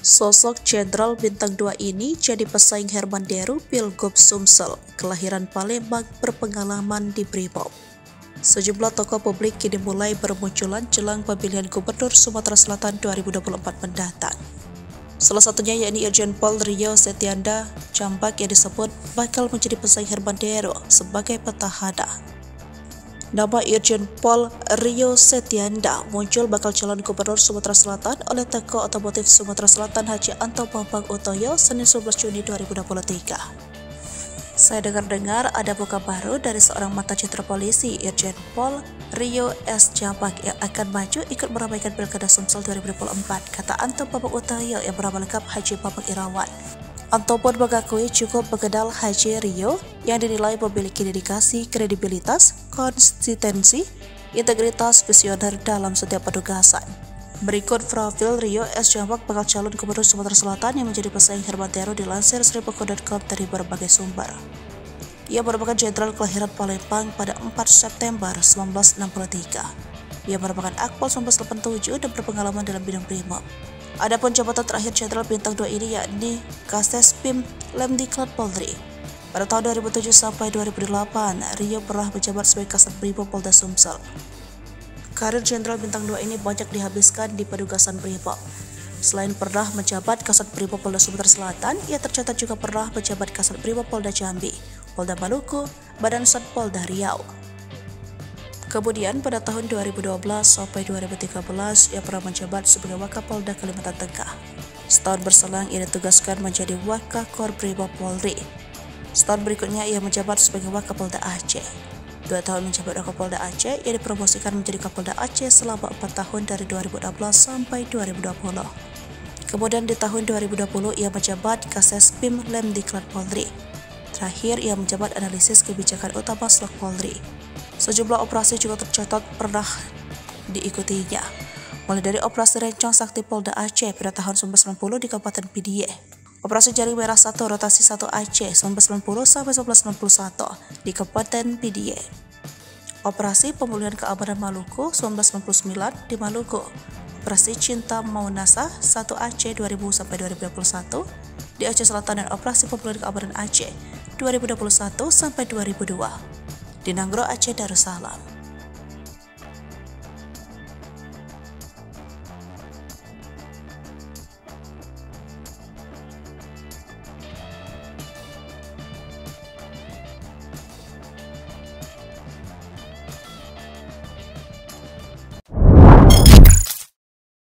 Sosok Jenderal Bintang 2 ini jadi pesaing Herman Deru Pilgub Sumsel, kelahiran Palembang, berpengalaman di Brimob. Sejumlah tokoh publik kini mulai bermunculan jelang pemilihan Gubernur Sumatera Selatan 2024 mendatang. Salah satunya yakni Irjen Pol Rio Setianda Cambak yang disebut bakal menjadi pesaing Herman Deru sebagai petahana. Nama Irjen Pol Rio Setianda muncul bakal calon Gubernur Sumatera Selatan oleh tokoh otomotif Sumatera Selatan Haji Anto Bambang Utoyo Senin 11 Juni 2023. Saya dengar-dengar ada buka baru dari seorang mantan jenderal polisi, Irjen Pol Rio S. Cambak, yang akan maju ikut meramaikan Pilkada Sumsel 2024, kata Anto Bambang Utoyo yang bernama lengkap Haji Bambang Irawan. Anto pun mengakui cukup mengenal Haji Rio yang dinilai memiliki dedikasi, kredibilitas, konsistensi, integritas, visioner dalam setiap penugasan. Berikut profil Rio S. Cambak bakal calon Gubernur Sumatera Selatan yang menjadi pesaing Herman Deru dilansir Sripuku.com dari berbagai sumber. Ia merupakan jenderal kelahiran Palembang pada 4 September 1963. Ia merupakan Akpol 1987 dan berpengalaman dalam bidang Brimob. Adapun jabatan terakhir Jenderal Bintang 2 ini yakni Kasespim Lemdiklat Polri. Pada tahun 2007 sampai 2008, Rio pernah menjabat sebagai Kasat Brimob Polda Sumsel. Karir Jenderal Bintang 2 ini banyak dihabiskan di penugasan Brimob. Selain pernah menjabat Kasat Brimob Polda Sumatera Selatan, ia tercatat juga pernah menjabat Kasat Brimob Polda Jambi, Polda Maluku, Badan Satpol Riau. Kemudian pada tahun 2012 sampai 2013 ia pernah menjabat sebagai Wakapolda Kalimantan Tengah. Setahun berselang ia ditugaskan menjadi Wakakor Brimob Polri. Setahun berikutnya ia menjabat sebagai Wakapolda Aceh. 2 tahun menjabat Wakapolda Aceh, ia dipromosikan menjadi Kapolda Aceh selama 4 tahun dari 2016 sampai 2020. Kemudian di tahun 2020 ia menjabat Kasespim Lemdiklat Polri. Terakhir ia menjabat analisis kebijakan utama Slok Polri. Sejumlah operasi juga tercatat pernah diikutinya, mulai dari operasi Rencong Sakti Polda Aceh pada tahun 1990 di Kabupaten Pidie, operasi Jaring Merah 1 Rotasi 1 Aceh 1990 sampai 1991 di Kabupaten Pidie, operasi Pemulihan Keamanan Maluku 1999 di Maluku, operasi Cinta Maunasa 1 Aceh 2000 sampai 2021 di Aceh Selatan, dan operasi Pemulihan Keamanan Aceh 2021 sampai 2002 di Nanggro Aceh Darussalam.